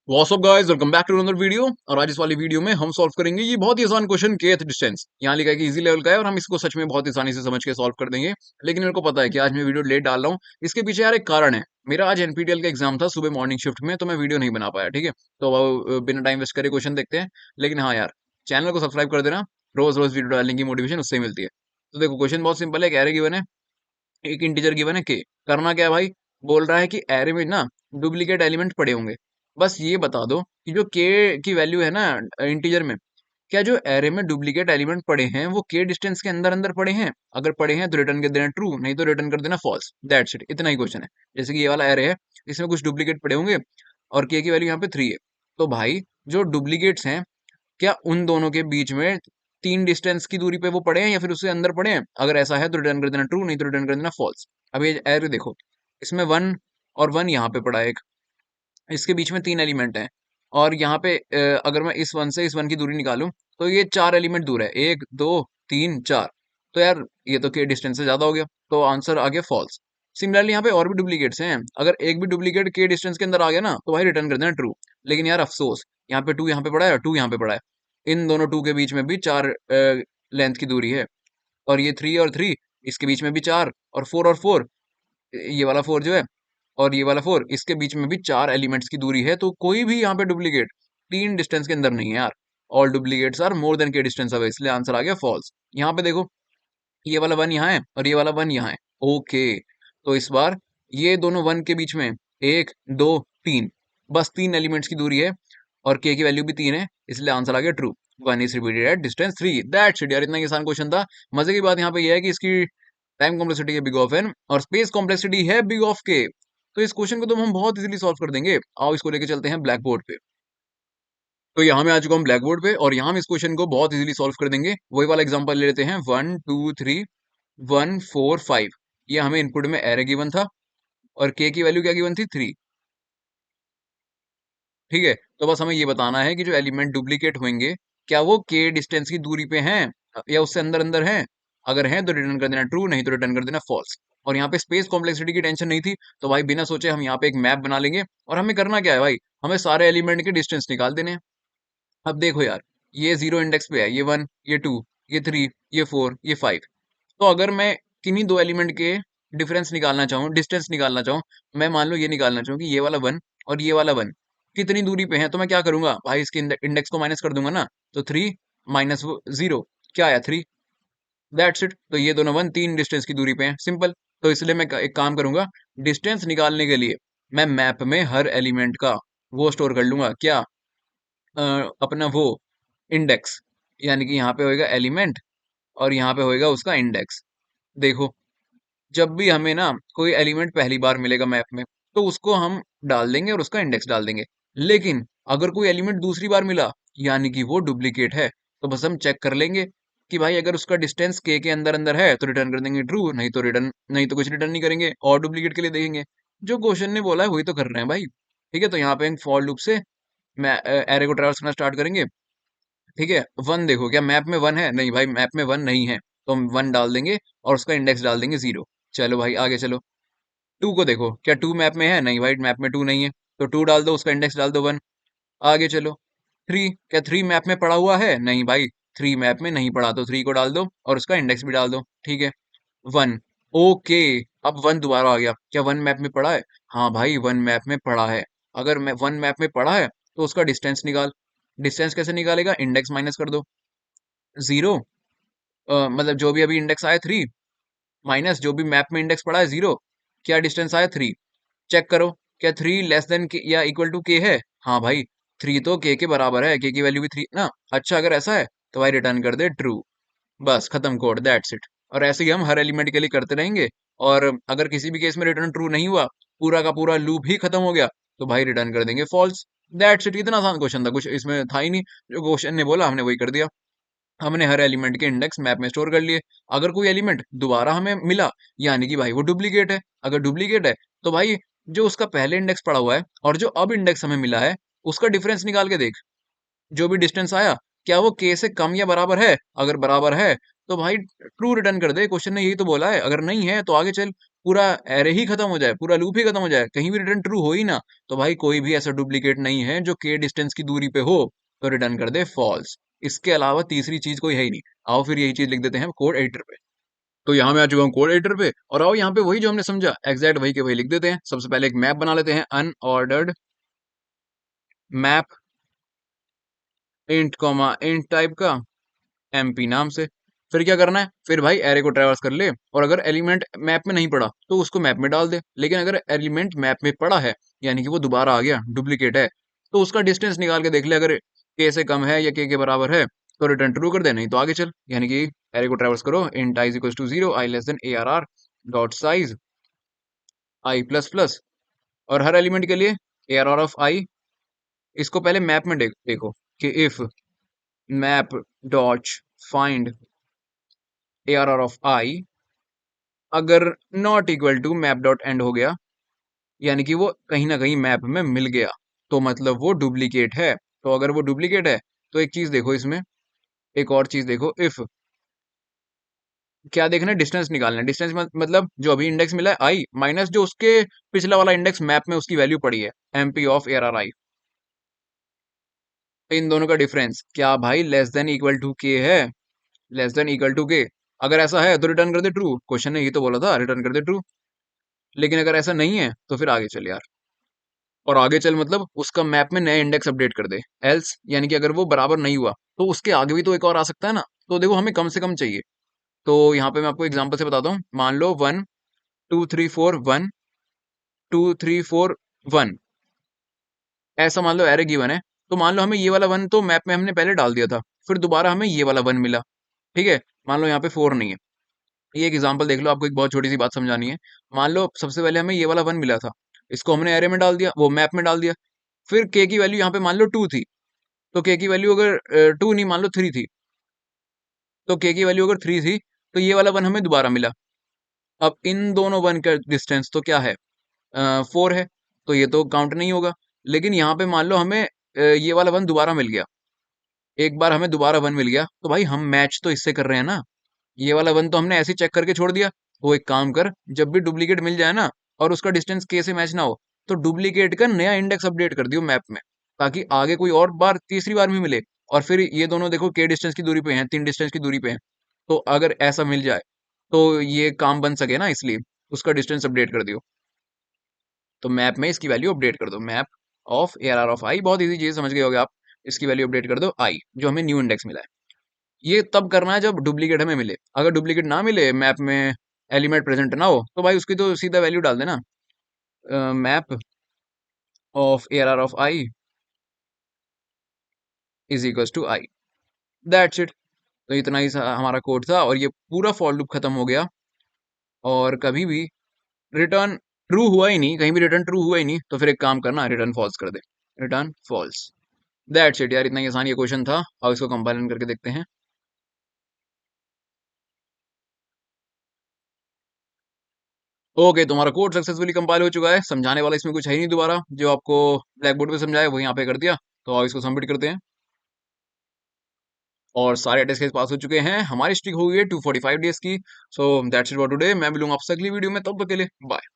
What's up guys, welcome back to another video. और आज इस वाली वीडियो में हम सॉल्व करेंगे ये बहुत ही आसान क्वेश्चन, kth डिस्टेंस। यहाँ लिखा है कि इजी लेवल का है और हम इसको सच में बहुत ही आसानी से समझ के सॉल्व कर देंगे। लेकिन मेरे को पता है कि आज मैं वीडियो लेट डाल रहा हूँ। इसके पीछे यार एक कारण है। मेरा आज एनपीटीएल का एग्जाम था सुबह मॉर्निंग शिफ्ट में, तो मैं वीडियो नहीं बना पाया। ठीक है, तो अब बिना टाइम वेस्ट करे क्वेश्चन देखते हैं। लेकिन हाँ यार, चैनल को सब्सक्राइब कर देना। रोज रोज वीडियो डालने की मोटिवेशन उससे ही मिलती है। तो देखो, क्वेश्चन बहुत सिंपल है। एक एरे गिवन है, एक इंटीजर गिवन है के। करना क्या है भाई? बोल रहा है कि एरे में ना डुप्लीकेट एलिमेंट पड़े होंगे। बस ये बता दो कि जो के की वैल्यू है ना इंटीजर में, क्या जो एरे में डुप्लीकेट एलिमेंट पड़े हैं वो के डिस्टेंस के अंदर अंदर पड़े हैं? अगर पड़े हैं तो रिटर्न कर देना ट्रू, नहीं तो रिटर्न कर देना फॉल्स। दैट्स इट, इतना ही क्वेश्चन है। जैसे कि ये वाला एरे है, इसमें कुछ डुप्लीकेट पड़े होंगे और के की वैल्यू यहाँ पे 3 है। तो भाई जो डुप्लीकेट्स हैं, क्या उन दोनों के बीच में 3 डिस्टेंस की दूरी पे वो पड़े हैं या फिर उससे अंदर पड़े हैं? अगर ऐसा है तो रिटर्न कर देना ट्रू, नहीं तो रिटर्न कर देना फॉल्स। अब ये एरे देखो, इसमें 1 और 1 यहाँ पे पड़ा है एक, इसके बीच में 3 एलिमेंट हैं। और यहाँ पे अगर मैं इस 1 से इस 1 की दूरी निकालूं तो ये 4 एलिमेंट दूर है, 1 2 3 4। तो यार ये तो के डिस्टेंस से ज्यादा हो गया, तो आंसर आ गया फॉल्स। सिमिलरली यहाँ पे और भी डुप्लीकेट्स हैं। अगर एक भी डुप्लीकेट के डिस्टेंस के अंदर आ गया ना तो भाई रिटर्न कर देना ट्रू। लेकिन यार अफसोस, यहाँ पे 2 यहाँ पे पड़ा है और 2 यहाँ पे पड़ा है। इन दोनों 2 के बीच में भी 4 लेंथ की दूरी है। और ये 3 और 3, इसके बीच में भी 4, और 4 और 4, ये वाला 4 जो है और ये वाला 4, इसके बीच में भी 4 एलिमेंट्स की दूरी है। तो कोई भी यहाँ पे डुप्लीकेट 3 डिस्टेंस के अंदर नहीं है यार। All duplicates are more than K distance away, इसलिए आंसर आ गया फॉल्स। यहाँ पे देखो, ये वाला 1 यहाँ है और ये वाला 1 यहाँ है। ओके, तो इस बार ये दोनों 1 के बीच में 1 2 3, बस 3 एलिमेंट्स की दूरी है और के की वैल्यू भी 3 है, इसलिए आंसर आ गया true. 1 is repeated at distance 3। That's it यार, इतना ही आसान क्वेश्चन था। मजे की बात यहाँ पे ये है कि इसकी टाइम कॉम्प्लेक्सिटी है बिग ऑफ एन और स्पेस कॉम्प्लेक्सिटी है बिग ऑफ के। तो इस क्वेश्चन को तो हम बहुत इजीली सॉल्व कर देंगे। आओ इसको लेके चलते हैं ब्लैक बोर्ड पे। तो यहाँ मैं आ चुका हूँ ब्लैक बोर्ड पे और यहाँ हम इस क्वेश्चन को बहुत इजीली सॉल्व कर देंगे। वही वाला एग्जांपल ले लेते हैं। 1 2 3 1 4 5, ये हमें इनपुट में एरे गिवन था और के की वैल्यू क्या गिवन थी? 3। ठीक है, तो बस हमें ये बताना है कि जो एलिमेंट डुप्लीकेट होंगे, क्या वो के डिस्टेंस की दूरी पे हैं या उससे अंदर अंदर हैं? अगर हैं तो रिटर्न कर देना ट्रू, नहीं तो रिटर्न कर देना फॉल्स। और यहाँ पे स्पेस कॉम्प्लेक्सिटी की टेंशन नहीं थी, तो भाई बिना सोचे हम यहाँ पे एक मैप बना लेंगे। और हमें करना क्या है भाई? हमें सारे एलिमेंट के डिस्टेंस निकाल देने हैं। अब देखो यार, ये 0 इंडेक्स पे है, ये 1 ये 2 ये 3 ये 4 ये 5। तो अगर मैं किन्हीं दो एलिमेंट के डिफरेंस निकालना चाहूँ, डिस्टेंस निकालना चाहूँ, मैं मान लो ये निकालना चाहूँ कि ये वाला 1 और ये वाला 1 कितनी दूरी पे है, तो मैं क्या करूंगा भाई? इसके इंडेक्स को माइनस कर दूंगा ना। तो 3 माइनस 0 क्या आया? 3। That's it. तो ये दोनों 1 3 डिस्टेंस की दूरी पे हैं, सिंपल। तो इसलिए मैं एक काम करूंगा, डिस्टेंस निकालने के लिए मैं मैप में हर एलिमेंट का वो स्टोर कर लूंगा, क्या? अपना वो इंडेक्स। यानी कि यहाँ पे होएगा एलिमेंट और यहाँ पे होएगा उसका इंडेक्स। देखो, जब भी हमें ना कोई एलिमेंट पहली बार मिलेगा मैप में, तो उसको हम डाल देंगे और उसका इंडेक्स डाल देंगे। लेकिन अगर कोई एलिमेंट दूसरी बार मिला, यानी कि वो डुप्लीकेट है, तो बस हम चेक कर लेंगे कि भाई अगर उसका डिस्टेंस के अंदर अंदर है तो रिटर्न कर देंगे ट्रू, नहीं तो रिटर्न, नहीं तो कुछ रिटर्न नहीं करेंगे और डुप्लीकेट के लिए देखेंगे। जो क्वेश्चन ने बोला है वही तो कर रहे हैं भाई। ठीक है, तो यहाँ पे फॉर लूप से मैं एरे को ट्रैवर्स करना स्टार्ट करेंगे। ठीक है, 1 देखो, क्या मैप में 1 है? नहीं भाई, मैप में 1 नहीं है, तो हम 1 डाल देंगे और उसका इंडेक्स डाल देंगे 0। चलो भाई आगे चलो। 2 को देखो, क्या 2 मैप में है? नहीं भाई, मैप में 2 नहीं है, तो 2 डाल दो, उसका इंडेक्स डाल दो 1। आगे चलो। 3, क्या 3 मैप में पड़ा हुआ है? नहीं भाई, 3 मैप में नहीं पड़ा, तो 3 को डाल दो और उसका इंडेक्स भी डाल दो। ठीक है, 1। ओके, अब 1 दोबारा आ गया, क्या 1 मैप में पड़ा है? हाँ भाई, 1 मैप में पड़ा है। अगर मैं 1 मैप में पड़ा है तो उसका डिस्टेंस निकाल। डिस्टेंस कैसे निकालेगा? इंडेक्स माइनस कर दो 0, मतलब जो भी अभी इंडेक्स आया 3 माइनस जो भी मैप में इंडेक्स पड़ा है 0, क्या डिस्टेंस आया 3। चेक करो, क्या 3 लेस देन या इक्वल टू के है? हाँ भाई, 3 तो के बराबर है, के की वैल्यू भी 3 ना। अच्छा, अगर ऐसा है तो भाई रिटर्न कर दे ट्रू। बस खत्म कोड, दैट्स इट। और ऐसे ही हम हर एलिमेंट के लिए करते रहेंगे। और अगर किसी भी केस में रिटर्न ट्रू नहीं हुआ, पूरा का पूरा लूप ही खत्म हो गया, तो भाई रिटर्न कर देंगे फॉल्स। दैट्स इट, इतना आसान क्वेश्चन था, कुछ इसमें था ही नहीं। जो क्वेश्चन ने बोला हमने वही कर दिया। हमने हर एलिमेंट के इंडेक्स मैप में स्टोर कर लिए। अगर कोई एलिमेंट दोबारा हमें मिला, यानी कि भाई वो डुप्लीकेट है। अगर डुप्लीकेट है तो भाई जो उसका पहले इंडेक्स पड़ा हुआ है और जो अब इंडेक्स हमें मिला है, उसका डिफरेंस निकाल के देख। जो भी डिस्टेंस आया, क्या वो के से कम या बराबर है? अगर बराबर है तो भाई ट्रू रिटर्न कर दे, क्वेश्चन ने यही तो बोला है। अगर नहीं है तो आगे चल। पूरा एरे ही खत्म हो जाए, पूरा लूप ही खत्म हो जाए, कहीं भी रिटर्न ट्रू हो ही ना, तो भाई कोई भी ऐसा डुप्लीकेट नहीं है जो k डिस्टेंस की दूरी पे हो, तो रिटर्न कर दे फॉल्स। इसके अलावा तीसरी चीज कोई है ही नहीं। आओ फिर यही चीज लिख देते हैं कोड एडिटर पे। तो यहाँ मैं आ चुका हूँ कोड एडिटर पे, और आओ यहाँ पे वही जो हमने समझा एग्जैक्ट वही के वही लिख देते हैं। सबसे पहले एक मैप बना लेते हैं, unordered map int comma int type का, एमपी नाम से। फिर क्या करना है, फिर भाई एरे को ट्रैवर्स कर ले, और अगर एलिमेंट मैप में नहीं पड़ा तो उसको मैप में डाल दे। लेकिन अगर एलिमेंट मैप में पड़ा है, यानी कि वो दोबारा आ गया, डुप्लीकेट है, तो उसका डिस्टेंस निकाल के देख ले, अगर के से कम है या के बराबर है तो रिटर्न ट्रू कर दे, नहीं तो आगे चल। यानी कि एरे को ट्रैवर्स करो, int i equal to 0, i less than ARR dot size i plus plus, और हर एलिमेंट के लिए ARR ऑफ आई। इसको पहले मैप में देखो कि if map dot find ARR of i, अगर not equal to map dot end हो गया, यानी कि वो कहीं ना कहीं मैप में मिल गया, तो मतलब वो डुप्लीकेट है। तो अगर वो डुप्लीकेट है तो एक चीज देखो इसमें, एक और चीज देखो, इफ क्या देखना है, डिस्टेंस निकालना है। डिस्टेंस मतलब जो अभी इंडेक्स मिला है आई माइनस जो उसके पिछला वाला इंडेक्स मैप में उसकी वैल्यू पड़ी है, एमपी ऑफ ARR आई। इन दोनों का डिफरेंस क्या भाई, लेस देन इक्वल टू के है, लेस देन इक्वल टू के। अगर ऐसा है तो रिटर्न कर दे ट्रू, क्वेश्चन ने ये तो बोला था रिटर्न कर दे ट्रू। लेकिन अगर ऐसा नहीं है तो फिर आगे चल यार, और आगे चल मतलब उसका मैप में नया इंडेक्स अपडेट कर दे। एल्स यानी कि अगर वो बराबर नहीं हुआ तो उसके आगे भी तो एक और आ सकता है ना, तो देखो हमें कम से कम चाहिए। तो यहाँ पे मैं आपको एग्जांपल से बताता हूँ, मान लो 1 2 3 4 1 2 3 4 1, ऐसा मान लो एरे गिवन है। तो मान लो हमें ये वाला 1 तो मैप में हमने पहले डाल दिया था, फिर दोबारा हमें ये वाला 1 मिला, ठीक है। मान लो यहाँ पे 4 नहीं है, ये एक एग्जांपल देख लो, आपको एक बहुत छोटी सी बात समझानी है। मान लो सबसे पहले हमें ये वाला 1 मिला था, इसको हमने एरे में डाल दिया, वो मैप में डाल दिया। फिर के की वैल्यू यहाँ पे मान लो 2 थी, तो के की वैल्यू अगर 2 नहीं, मान लो 3 थी, तो के की वैल्यू अगर 3 थी, तो ये वाला 1 हमें दोबारा मिला। अब इन दोनों 1 का डिस्टेंस तो क्या है, 4 है, तो ये तो काउंट नहीं होगा। लेकिन यहाँ पे मान लो हमें ये वाला 1 दोबारा मिल गया, एक बार हमें दोबारा 1 मिल गया, तो भाई हम मैच तो इससे कर रहे हैं ना। ये वाला 1 तो हमने ऐसे ही चेक करके छोड़ दिया। वो एक काम कर, जब भी डुप्लीकेट मिल जाए ना, और उसका डिस्टेंस के से मैच ना हो, तो डुप्लीकेट का नया इंडेक्स अपडेट कर दियो मैप में, ताकि आगे कोई और बार तीसरी बार भी मिले। और फिर ये दोनों देखो के डिस्टेंस की दूरी पे हैं, 3 डिस्टेंस की दूरी पे हैं, तो अगर ऐसा मिल जाए तो ये काम बन सके ना, इसलिए उसका डिस्टेंस अपडेट कर दियो। तो मैप में इसकी वैल्यू अपडेट कर दो, मैप ऑफ ARR ऑफ आई, बहुत इजी चीज समझ गए होगे आप। इसकी वैल्यू अपडेट कर दो आई, जो हमें न्यू इंडेक्स मिला है। ये तब करना है जब डुप्लीकेट हमें मिले। अगर डुप्लीकेट ना मिले, मैप में एलिमेंट प्रेजेंट ना हो, तो भाई उसकी तो सीधा वैल्यू डाल देना, map of ARR of i is equals to i, that's it. तो इतना ही हमारा कोड था, और ये पूरा फॉर लूप खत्म हो गया, और कभी भी रिटर्न ट्रू हुआ ही नहीं, कहीं भी रिटर्न ट्रू हुआ ही नहीं, तो फिर एक काम करना, रिटर्न फॉल्स कर दे, रिटर्न फॉल्स। दैट्स इट यार, इतना ही आसान ये क्वेश्चन था। अब इसको कंपाइल करके देखते हैं। ओके, तुम्हारा कोड सक्सेसफुली कंपाइल हो चुका है। समझाने वाला इसमें कुछ है ही नहीं दोबारा, जो आपको ब्लैक बोर्ड पे समझाया वो यहाँ पे कर दिया। तो अब इसको सबमिट करते हैं, और सारे टेस्ट केस पास हो चुके हैं। हमारी स्ट्रिक हो गई है 245 डेज की। So that's it for today. मैं मिलूंगा आपसे अगली वीडियो में, तब तक के लिए बाय।